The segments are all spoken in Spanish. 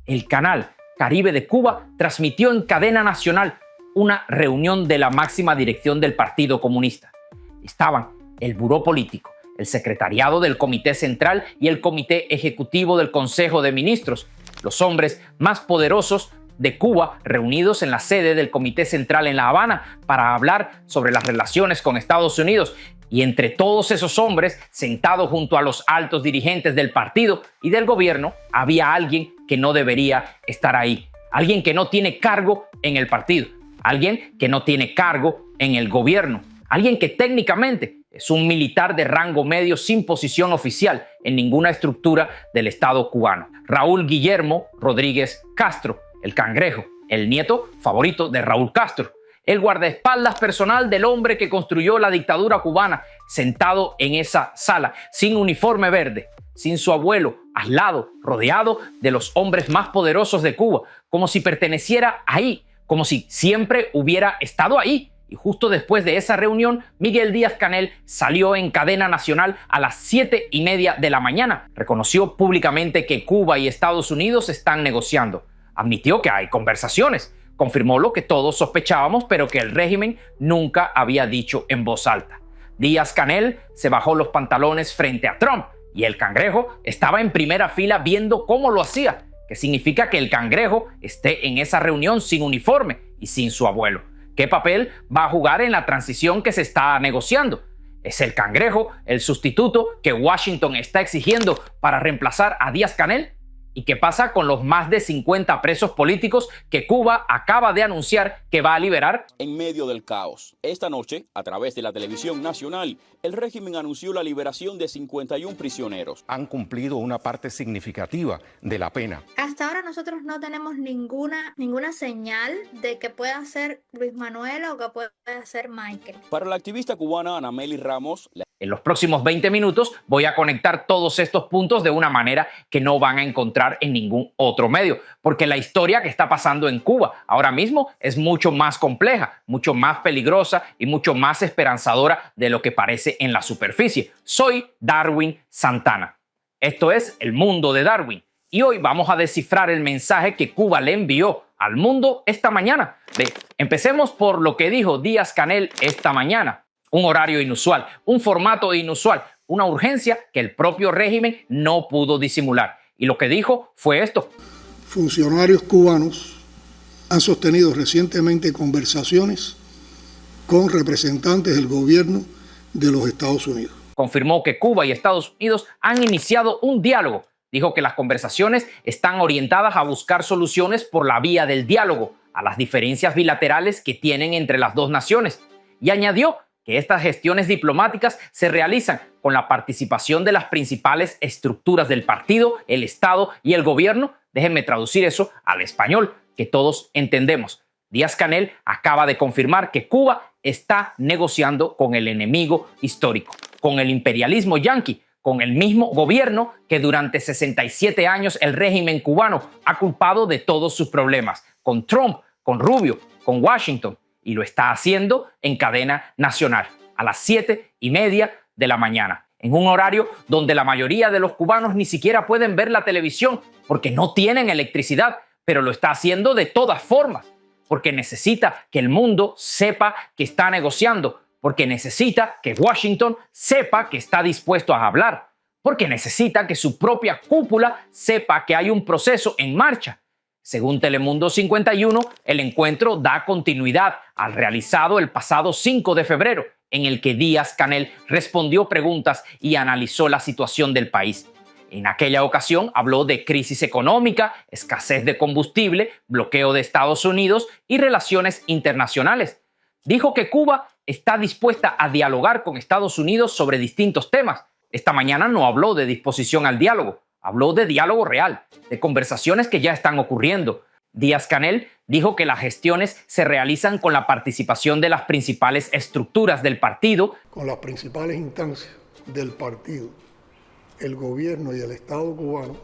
el canal Caribe de Cuba transmitió en cadena nacional una reunión de la máxima dirección del Partido Comunista. Estaban el Buró Político, el Secretariado del Comité Central y el Comité Ejecutivo del Consejo de Ministros, los hombres más poderosos de Cuba reunidos en la sede del Comité Central en La Habana para hablar sobre las relaciones con Estados Unidos. Y entre todos esos hombres, sentados junto a los altos dirigentes del partido y del gobierno, había alguien que no debería estar ahí. Alguien que no tiene cargo en el partido. Alguien que no tiene cargo en el gobierno. Alguien que técnicamente es un militar de rango medio sin posición oficial en ninguna estructura del Estado cubano. Raúl Guillermo Rodríguez Castro, el Cangrejo, el nieto favorito de Raúl Castro. El guardaespaldas personal del hombre que construyó la dictadura cubana, sentado en esa sala, sin uniforme verde, sin su abuelo, al lado, rodeado de los hombres más poderosos de Cuba, como si perteneciera ahí, como si siempre hubiera estado ahí. Y justo después de esa reunión, Miguel Díaz-Canel salió en cadena nacional a las 7:30 de la mañana. Reconoció públicamente que Cuba y Estados Unidos están negociando. Admitió que hay conversaciones. Confirmó lo que todos sospechábamos, pero que el régimen nunca había dicho en voz alta. Díaz-Canel se bajó los pantalones frente a Trump y el Cangrejo estaba en primera fila viendo cómo lo hacía, que significa que el Cangrejo esté en esa reunión sin uniforme y sin su abuelo. ¿Qué papel va a jugar en la transición que se está negociando? ¿Es el Cangrejo el sustituto que Washington está exigiendo para reemplazar a Díaz-Canel? ¿Y qué pasa con los más de 50 presos políticos que Cuba acaba de anunciar que va a liberar? En medio del caos, esta noche, a través de la televisión nacional, el régimen anunció la liberación de 51 prisioneros. Han cumplido una parte significativa de la pena. Hasta ahora nosotros no tenemos ninguna señal de que pueda ser Luis Manuel o que pueda ser Michael. Para la activista cubana Anameli Ramos, en los próximos 20 minutos voy a conectar todos estos puntos de una manera que no van a encontrar en ningún otro medio, porque la historia que está pasando en Cuba ahora mismo es mucho más compleja, mucho más peligrosa y mucho más esperanzadora de lo que parece en la superficie. Soy Darwin Santana. Esto es El Mundo de Darwin y hoy vamos a descifrar el mensaje que Cuba le envió al mundo esta mañana. Empecemos por lo que dijo Díaz-Canel esta mañana. Un horario inusual, un formato inusual, una urgencia que el propio régimen no pudo disimular. Y lo que dijo fue esto. Funcionarios cubanos han sostenido recientemente conversaciones con representantes del gobierno de los Estados Unidos. Confirmó que Cuba y Estados Unidos han iniciado un diálogo. Dijo que las conversaciones están orientadas a buscar soluciones por la vía del diálogo a las diferencias bilaterales que tienen entre las dos naciones. Y añadió que estas gestiones diplomáticas se realizan con la participación de las principales estructuras del partido, el Estado y el gobierno. Déjenme traducir eso al español, que todos entendemos. Díaz-Canel acaba de confirmar que Cuba está negociando con el enemigo histórico, con el imperialismo yanqui, con el mismo gobierno que durante 67 años el régimen cubano ha culpado de todos sus problemas, con Trump, con Rubio, con Washington. Y lo está haciendo en cadena nacional, a las 7:30 de la mañana, en un horario donde la mayoría de los cubanos ni siquiera pueden ver la televisión porque no tienen electricidad, pero lo está haciendo de todas formas, porque necesita que el mundo sepa que está negociando, porque necesita que Washington sepa que está dispuesto a hablar, porque necesita que su propia cúpula sepa que hay un proceso en marcha. Según Telemundo 51, el encuentro da continuidad al realizado el pasado 5 de febrero, en el que Díaz-Canel respondió preguntas y analizó la situación del país. En aquella ocasión habló de crisis económica, escasez de combustible, bloqueo de Estados Unidos y relaciones internacionales. Dijo que Cuba está dispuesta a dialogar con Estados Unidos sobre distintos temas. Esta mañana no habló de disposición al diálogo. Habló de diálogo real, de conversaciones que ya están ocurriendo. Díaz-Canel dijo que las gestiones se realizan con la participación de las principales estructuras del partido. Con las principales instancias del partido, el gobierno y el Estado cubano,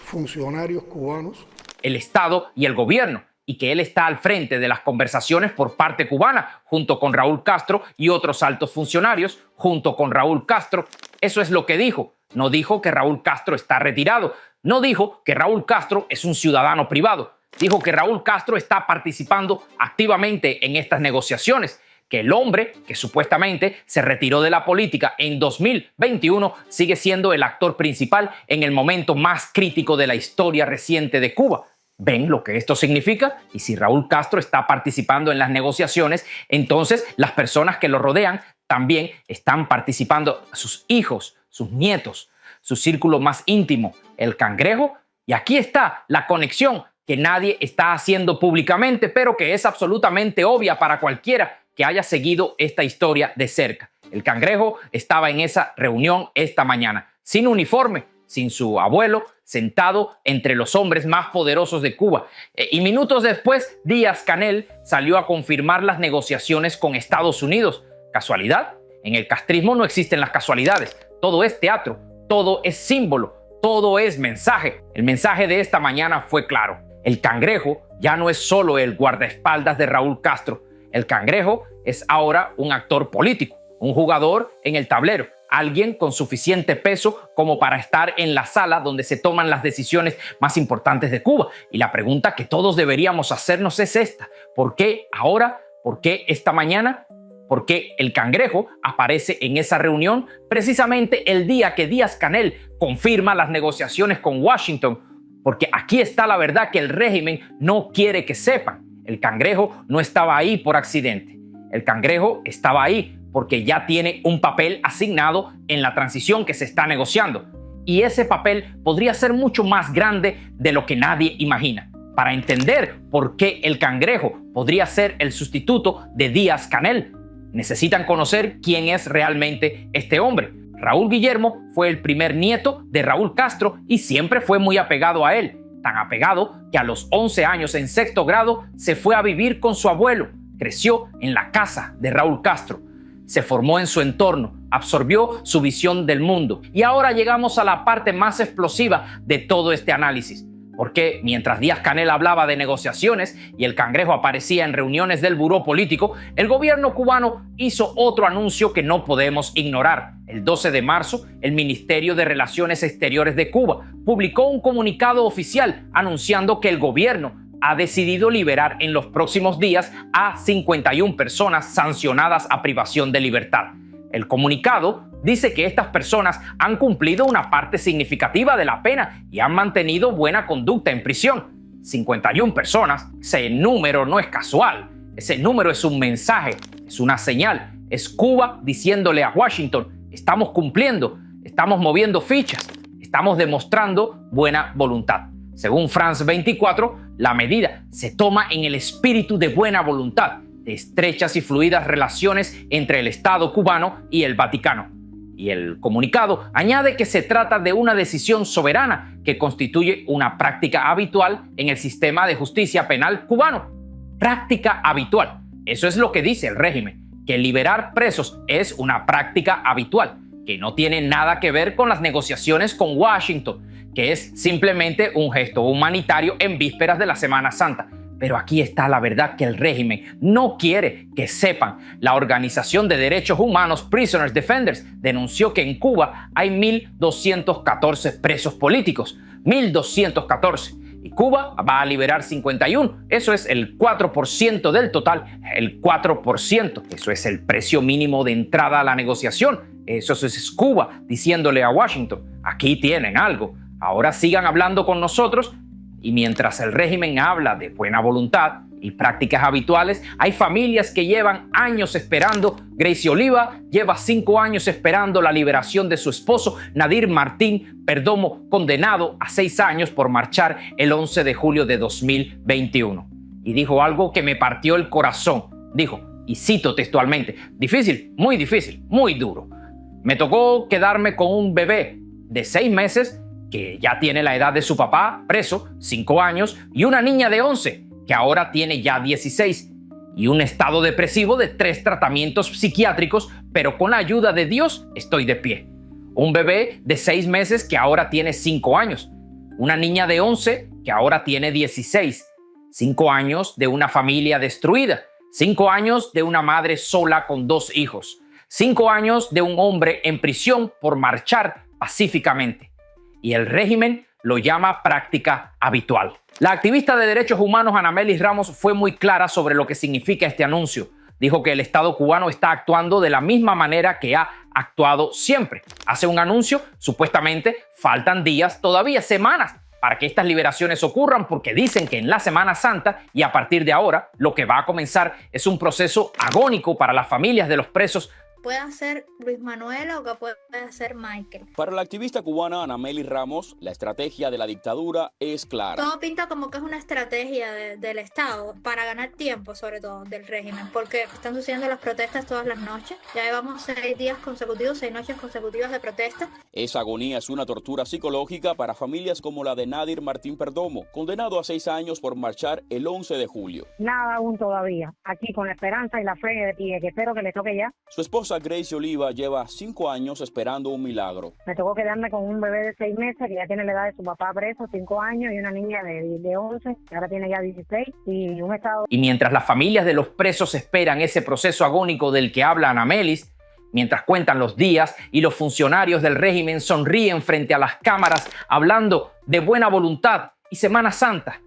funcionarios cubanos. El Estado y el gobierno, y que él está al frente de las conversaciones por parte cubana, junto con Raúl Castro y otros altos funcionarios, junto con Raúl Castro. Eso es lo que dijo. No dijo que Raúl Castro está retirado. no dijo que Raúl Castro es un ciudadano privado. Dijo que Raúl Castro está participando activamente en estas negociaciones, que el hombre que supuestamente se retiró de la política en 2021 sigue siendo el actor principal en el momento más crítico de la historia reciente de Cuba. ¿Ven lo que esto significa? Y si Raúl Castro está participando en las negociaciones, entonces las personas que lo rodean también están participando, sus hijos, sus nietos, su círculo más íntimo, el Cangrejo. Y aquí está la conexión que nadie está haciendo públicamente, pero que es absolutamente obvia para cualquiera que haya seguido esta historia de cerca. El Cangrejo estaba en esa reunión esta mañana, sin uniforme, sin su abuelo, sentado entre los hombres más poderosos de Cuba. Y minutos después, Díaz-Canel salió a confirmar las negociaciones con Estados Unidos. ¿Casualidad? En el castrismo no existen las casualidades. Todo es teatro, todo es símbolo, todo es mensaje. El mensaje de esta mañana fue claro. El Cangrejo ya no es solo el guardaespaldas de Raúl Castro. El Cangrejo es ahora un actor político, un jugador en el tablero, alguien con suficiente peso como para estar en la sala donde se toman las decisiones más importantes de Cuba. Y la pregunta que todos deberíamos hacernos es esta: ¿por qué ahora? ¿Por qué esta mañana? ¿Por qué el Cangrejo aparece en esa reunión precisamente el día que Díaz-Canel confirma las negociaciones con Washington? Porque aquí está la verdad que el régimen no quiere que sepan. El Cangrejo no estaba ahí por accidente. El Cangrejo estaba ahí porque ya tiene un papel asignado en la transición que se está negociando. Y ese papel podría ser mucho más grande de lo que nadie imagina. Para entender por qué el Cangrejo podría ser el sustituto de Díaz-Canel, necesitan conocer quién es realmente este hombre. Raúl Guillermo fue el primer nieto de Raúl Castro y siempre fue muy apegado a él. Tan apegado que a los 11 años en sexto grado se fue a vivir con su abuelo. Creció en la casa de Raúl Castro. Se formó en su entorno, absorbió su visión del mundo. Y ahora llegamos a la parte más explosiva de todo este análisis. Porque mientras Díaz-Canel hablaba de negociaciones y el Cangrejo aparecía en reuniones del buró político, el gobierno cubano hizo otro anuncio que no podemos ignorar. El 12 de marzo, el Ministerio de Relaciones Exteriores de Cuba publicó un comunicado oficial anunciando que el gobierno ha decidido liberar en los próximos días a 51 personas sancionadas a privación de libertad. El comunicado dice que estas personas han cumplido una parte significativa de la pena y han mantenido buena conducta en prisión. 51 personas, ese número no es casual, ese número es un mensaje, es una señal, es Cuba diciéndole a Washington: estamos cumpliendo, estamos moviendo fichas, estamos demostrando buena voluntad. Según France 24, la medida se toma en el espíritu de buena voluntad, de estrechas y fluidas relaciones entre el Estado cubano y el Vaticano. Y el comunicado añade que se trata de una decisión soberana que constituye una práctica habitual en el sistema de justicia penal cubano. Práctica habitual. Eso es lo que dice el régimen, que liberar presos es una práctica habitual, que no tiene nada que ver con las negociaciones con Washington, que es simplemente un gesto humanitario en vísperas de la Semana Santa. Pero aquí está la verdad que el régimen no quiere que sepan. La Organización de Derechos Humanos Prisoners Defenders denunció que en Cuba hay 1.214 presos políticos. 1.214. Y Cuba va a liberar 51. Eso es el 4% del total. El 4%. Eso es el precio mínimo de entrada a la negociación. Eso es Cuba diciéndole a Washington: aquí tienen algo. Ahora sigan hablando con nosotros. Y mientras el régimen habla de buena voluntad y prácticas habituales, hay familias que llevan años esperando. Gracie Oliva lleva 5 años esperando la liberación de su esposo, Nadir Martín Perdomo, condenado a 6 años por marchar el 11 de julio de 2021. Y dijo algo que me partió el corazón. Dijo, y cito textualmente: difícil, muy duro. Me tocó quedarme con un bebé de 6 meses que ya tiene la edad de su papá, preso, 5 años, y una niña de 11, que ahora tiene ya 16, y un estado depresivo de 3 tratamientos psiquiátricos, pero con la ayuda de Dios estoy de pie. Un bebé de 6 meses que ahora tiene 5 años, una niña de 11 que ahora tiene 16, 5 años de una familia destruida, 5 años de una madre sola con 2 hijos, 5 años de un hombre en prisión por marchar pacíficamente. Y el régimen lo llama práctica habitual. La activista de derechos humanos Anamelis Ramos fue muy clara sobre lo que significa este anuncio. Dijo que el Estado cubano está actuando de la misma manera que ha actuado siempre. Hace un anuncio, supuestamente faltan días, todavía semanas, para que estas liberaciones ocurran, porque dicen que en la Semana Santa y a partir de ahora lo que va a comenzar es un proceso agónico para las familias de los presos. Puede hacer Luis Manuel o que puede hacer Michael. Para la activista cubana Anamelis Ramos, la estrategia de la dictadura es clara. Todo pinta como que es una estrategia del Estado para ganar tiempo, sobre todo del régimen, porque están sucediendo las protestas todas las noches. Ya llevamos 6 días consecutivos, 6 noches consecutivas de protesta. Esa agonía es una tortura psicológica para familias como la de Nadir Martín Perdomo, condenado a 6 años por marchar el 11 de julio. Nada aún todavía. Aquí con la esperanza y la fe y que espero que le toque ya. Su esposa Gracie Oliva lleva 5 años esperando un milagro. Me tocó quedarme con un bebé de 6 meses que ya tiene la edad de su papá preso, 5 años, y una niña de 11, que ahora tiene ya 16, y un estado... Y mientras las familias de los presos esperan ese proceso agónico del que habla Anamelis, mientras cuentan los días y los funcionarios del régimen sonríen frente a las cámaras hablando de buena voluntad y Semana Santa,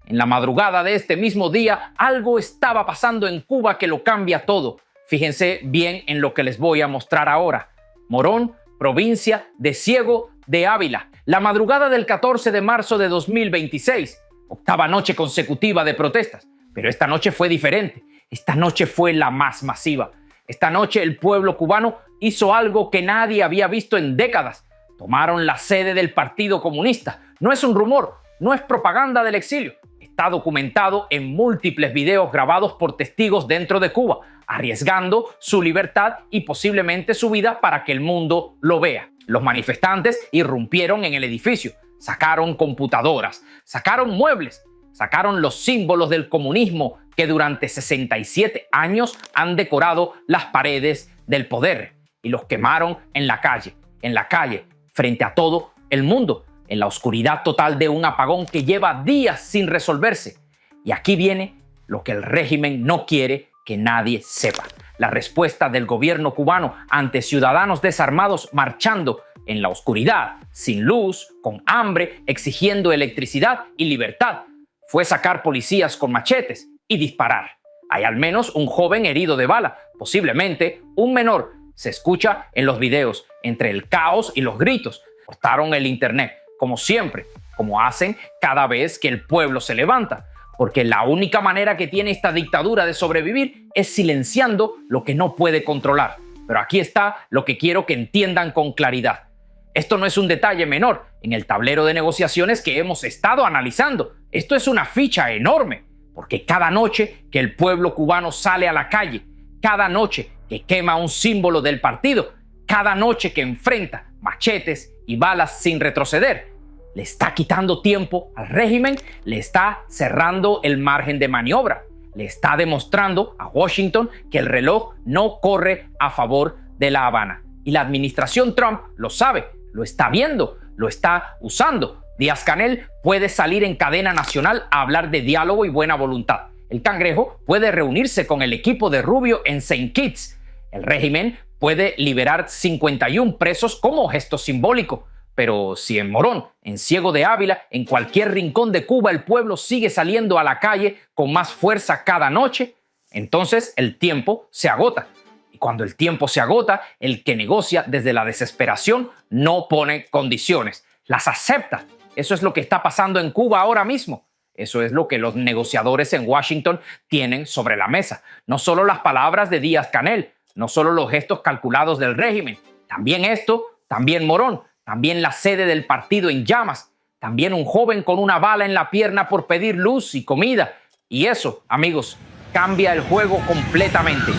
en la madrugada de este mismo día algo estaba pasando en Cuba que lo cambia todo. Fíjense bien en lo que les voy a mostrar ahora. Morón, provincia de Ciego de Ávila. La madrugada del 14 de marzo de 2026. 8ª noche consecutiva de protestas. Pero esta noche fue diferente. Esta noche fue la más masiva. Esta noche el pueblo cubano hizo algo que nadie había visto en décadas. Tomaron la sede del Partido Comunista. No es un rumor, no es propaganda del exilio. Está documentado en múltiples videos grabados por testigos dentro de Cuba, arriesgando su libertad y posiblemente su vida para que el mundo lo vea. Los manifestantes irrumpieron en el edificio, sacaron computadoras, sacaron muebles, sacaron los símbolos del comunismo que durante 67 años han decorado las paredes del poder y los quemaron en la calle, frente a todo el mundo, en la oscuridad total de un apagón que lleva días sin resolverse. Y aquí viene lo que el régimen no quiere que nadie sepa. La respuesta del gobierno cubano ante ciudadanos desarmados marchando en la oscuridad, sin luz, con hambre, exigiendo electricidad y libertad, fue sacar policías con machetes y disparar. Hay al menos un joven herido de bala, posiblemente un menor. Se escucha en los videos, entre el caos y los gritos. Cortaron el internet, como siempre, como hacen cada vez que el pueblo se levanta, porque la única manera que tiene esta dictadura de sobrevivir es silenciando lo que no puede controlar. Pero aquí está lo que quiero que entiendan con claridad. Esto no es un detalle menor en el tablero de negociaciones que hemos estado analizando. Esto es una ficha enorme, porque cada noche que el pueblo cubano sale a la calle, cada noche que quema un símbolo del partido, cada noche que enfrenta machetes y balas sin retroceder, le está quitando tiempo al régimen, le está cerrando el margen de maniobra, le está demostrando a Washington que el reloj no corre a favor de La Habana. Y la administración Trump lo sabe, lo está viendo, lo está usando. Díaz-Canel puede salir en cadena nacional a hablar de diálogo y buena voluntad. El Cangrejo puede reunirse con el equipo de Rubio en St. Kitts. El régimen puede liberar 51 presos como gesto simbólico. Pero si en Morón, en Ciego de Ávila, en cualquier rincón de Cuba el pueblo sigue saliendo a la calle con más fuerza cada noche, entonces el tiempo se agota. Y cuando el tiempo se agota, el que negocia desde la desesperación no pone condiciones, las acepta. Eso es lo que está pasando en Cuba ahora mismo. Eso es lo que los negociadores en Washington tienen sobre la mesa. No solo las palabras de Díaz-Canel, no solo los gestos calculados del régimen, también esto, también Morón, también la sede del partido en llamas, también un joven con una bala en la pierna por pedir luz y comida. Y eso, amigos, cambia el juego completamente.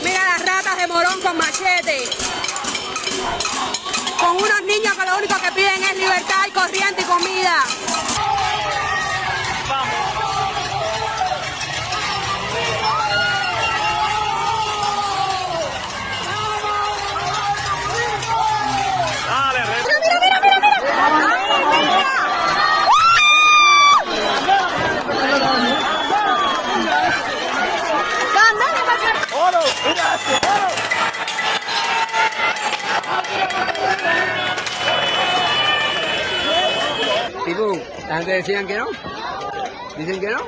Mira las ratas de Morón con machete, con unos niños que lo único que piden es libertad y corriente y comida. Tipo, la gente decían que no. Dicen que no.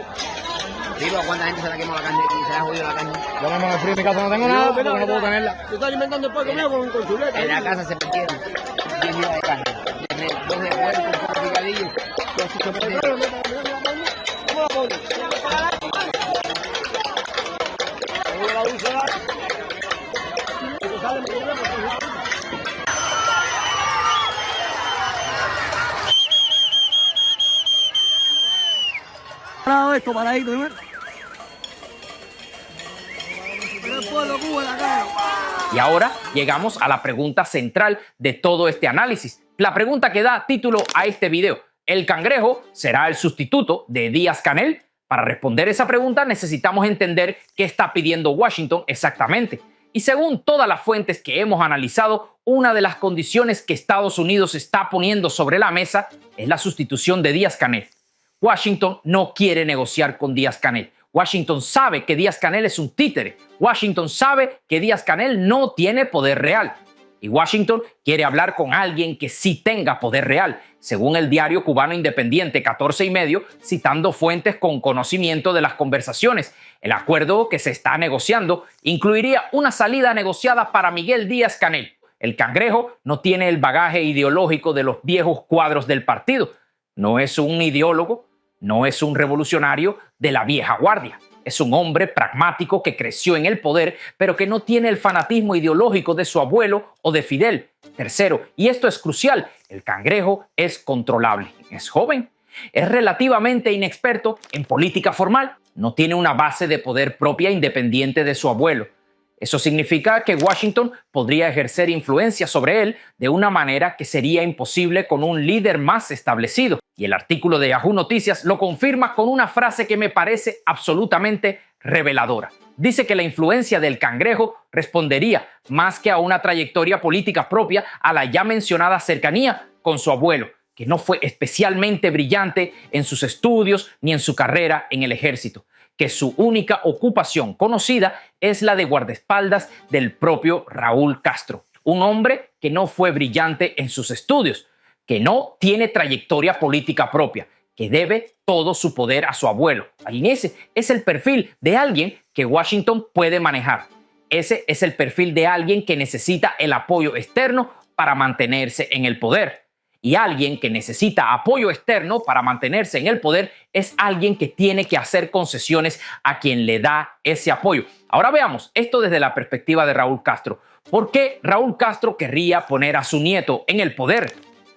Tipo, ¿cuánta gente se la quemó la carne y se ha jodido la carne? Yo mismo en el frío en mi casa no tengo nada, porque no puedo tenerla. Tú estás alimentando el pueblo mío con chuleta. En la casa se perdieron 10 libras de carne. 2 de puerco, un poco de picadillo. 2 chuchones. ¿Cómo la pones? ¿Cómo la usa? Esto paradito, ¿no? Y ahora llegamos a la pregunta central de todo este análisis. La pregunta que da título a este video. ¿El Cangrejo será el sustituto de Díaz-Canel? Para responder esa pregunta necesitamos entender qué está pidiendo Washington exactamente. Y según todas las fuentes que hemos analizado, una de las condiciones que Estados Unidos está poniendo sobre la mesa es la sustitución de Díaz-Canel. Washington no quiere negociar con Díaz-Canel. Washington sabe que Díaz-Canel es un títere. Washington sabe que Díaz-Canel no tiene poder real. Y Washington quiere hablar con alguien que sí tenga poder real, según el diario cubano independiente 14 y medio, citando fuentes con conocimiento de las conversaciones. El acuerdo que se está negociando incluiría una salida negociada para Miguel Díaz-Canel. El Cangrejo no tiene el bagaje ideológico de los viejos cuadros del partido. No es un ideólogo, no es un revolucionario de la vieja guardia. Es un hombre pragmático que creció en el poder, pero que no tiene el fanatismo ideológico de su abuelo o de Fidel. Tercero, y esto es crucial, el Cangrejo es controlable. Es joven, es relativamente inexperto en política formal, no tiene una base de poder propia independiente de su abuelo. Eso significa que Washington podría ejercer influencia sobre él de una manera que sería imposible con un líder más establecido. Y el artículo de Yahoo Noticias lo confirma con una frase que me parece absolutamente reveladora. Dice que la influencia del Cangrejo respondería más que a una trayectoria política propia a la ya mencionada cercanía con su abuelo, que no fue especialmente brillante en sus estudios ni en su carrera en el ejército, que su única ocupación conocida es la de guardaespaldas del propio Raúl Castro, un hombre que no fue brillante en sus estudios, que no tiene trayectoria política propia, que debe todo su poder a su abuelo. Y ese es el perfil de alguien que Washington puede manejar. Ese es el perfil de alguien que necesita el apoyo externo para mantenerse en el poder. Y alguien que necesita apoyo externo para mantenerse en el poder es alguien que tiene que hacer concesiones a quien le da ese apoyo. Ahora veamos esto desde la perspectiva de Raúl Castro. ¿Por qué Raúl Castro querría poner a su nieto en el poder?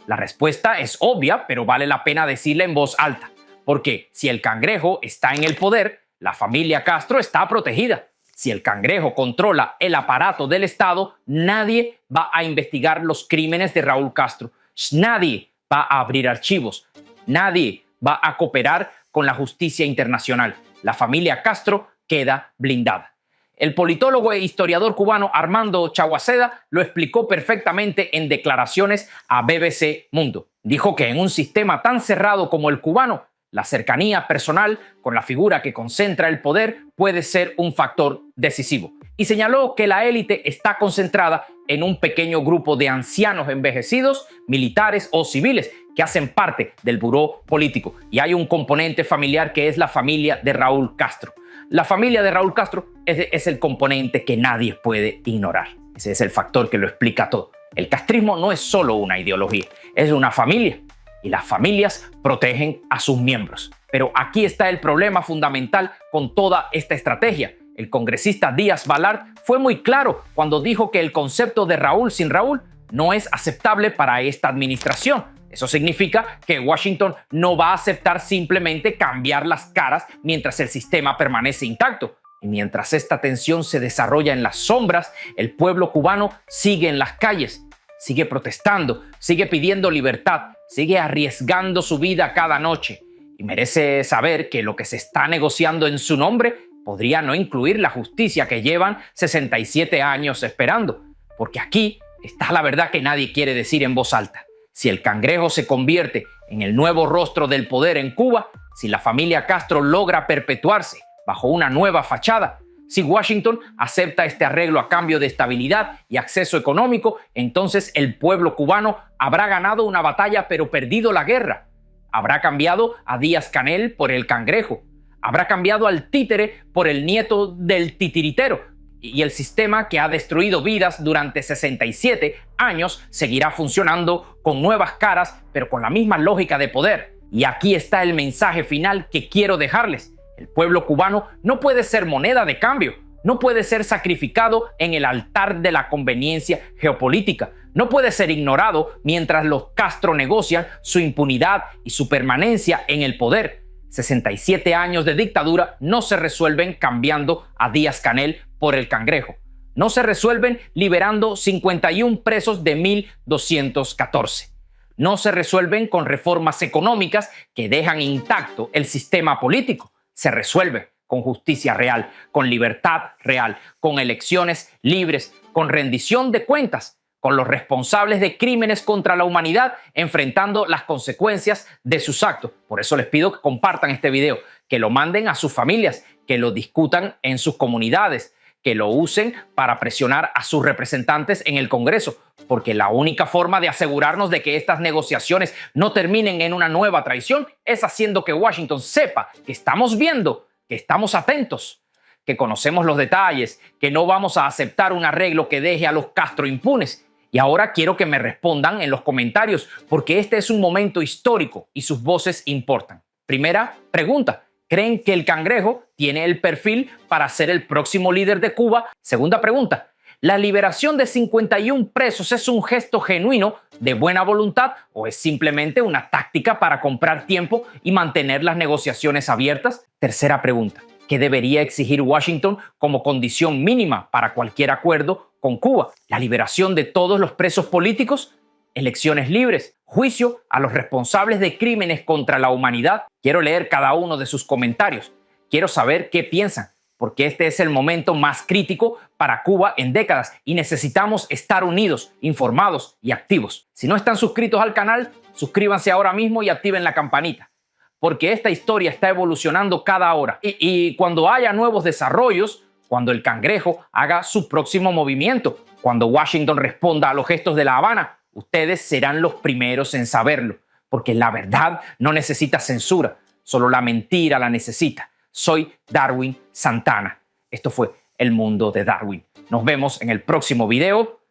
La respuesta es obvia, pero vale la pena decirla en voz alta. Porque si el Cangrejo está en el poder, la familia Castro está protegida. Si el Cangrejo controla el aparato del Estado, nadie va a investigar los crímenes de Raúl Castro. Nadie va a abrir archivos. Nadie va a cooperar con la justicia internacional. La familia Castro queda blindada. El politólogo e historiador cubano Armando Chaguaceda lo explicó perfectamente en declaraciones a BBC Mundo. Dijo que en un sistema tan cerrado como el cubano, la cercanía personal con la figura que concentra el poder puede ser un factor decisivo. Y señaló que la élite está concentrada en un pequeño grupo de ancianos envejecidos, militares o civiles, que hacen parte del buró político. Y hay un componente familiar que es la familia de Raúl Castro. La familia de Raúl Castro es el componente que nadie puede ignorar. Ese es el factor que lo explica todo. El castrismo no es solo una ideología, es una familia. Y las familias protegen a sus miembros. Pero aquí está el problema fundamental con toda esta estrategia. El congresista Díaz Balart fue muy claro cuando dijo que el concepto de Raúl sin Raúl no es aceptable para esta administración. Eso significa que Washington no va a aceptar simplemente cambiar las caras mientras el sistema permanece intacto. Y mientras esta tensión se desarrolla en las sombras, el pueblo cubano sigue en las calles, sigue protestando, sigue pidiendo libertad, sigue arriesgando su vida cada noche. Y merece saber que lo que se está negociando en su nombre podría no incluir la justicia que llevan 67 años esperando. Porque aquí está la verdad que nadie quiere decir en voz alta. Si el Cangrejo se convierte en el nuevo rostro del poder en Cuba, si la familia Castro logra perpetuarse bajo una nueva fachada, si Washington acepta este arreglo a cambio de estabilidad y acceso económico, entonces el pueblo cubano habrá ganado una batalla pero perdido la guerra. Habrá cambiado a Díaz-Canel por el Cangrejo. Habrá cambiado al títere por el nieto del titiritero. Y el sistema que ha destruido vidas durante 67 años seguirá funcionando con nuevas caras, pero con la misma lógica de poder. Y aquí está el mensaje final que quiero dejarles. El pueblo cubano no puede ser moneda de cambio, no puede ser sacrificado en el altar de la conveniencia geopolítica, no puede ser ignorado mientras los Castro negocian su impunidad y su permanencia en el poder. 67 años de dictadura no se resuelven cambiando a Díaz-Canel por el Cangrejo. No se resuelven liberando 51 presos de 1214. No se resuelven con reformas económicas que dejan intacto el sistema político. Se resuelven con justicia real, con libertad real, con elecciones libres, con rendición de cuentas, con los responsables de crímenes contra la humanidad enfrentando las consecuencias de sus actos. Por eso les pido que compartan este video, que lo manden a sus familias, que lo discutan en sus comunidades, que lo usen para presionar a sus representantes en el Congreso, porque la única forma de asegurarnos de que estas negociaciones no terminen en una nueva traición es haciendo que Washington sepa que estamos viendo, que estamos atentos, que conocemos los detalles, que no vamos a aceptar un arreglo que deje a los Castro impunes. Y ahora quiero que me respondan en los comentarios, porque este es un momento histórico y sus voces importan. Primera pregunta: ¿creen que el Cangrejo tiene el perfil para ser el próximo líder de Cuba? Segunda pregunta: ¿la liberación de 51 presos es un gesto genuino de buena voluntad o es simplemente una táctica para comprar tiempo y mantener las negociaciones abiertas? Tercera pregunta: ¿qué debería exigir Washington como condición mínima para cualquier acuerdo con Cuba? ¿La liberación de todos los presos políticos? ¿Elecciones libres? ¿Juicio a los responsables de crímenes contra la humanidad? Quiero leer cada uno de sus comentarios. Quiero saber qué piensan, porque este es el momento más crítico para Cuba en décadas y necesitamos estar unidos, informados y activos. Si no están suscritos al canal, suscríbanse ahora mismo y activen la campanita, porque esta historia está evolucionando cada hora. Y cuando haya nuevos desarrollos, cuando el Cangrejo haga su próximo movimiento, cuando Washington responda a los gestos de La Habana, ustedes serán los primeros en saberlo, porque la verdad no necesita censura, solo la mentira la necesita. Soy Darwin Santana. Esto fue El Mundo de Darwin. Nos vemos en el próximo video.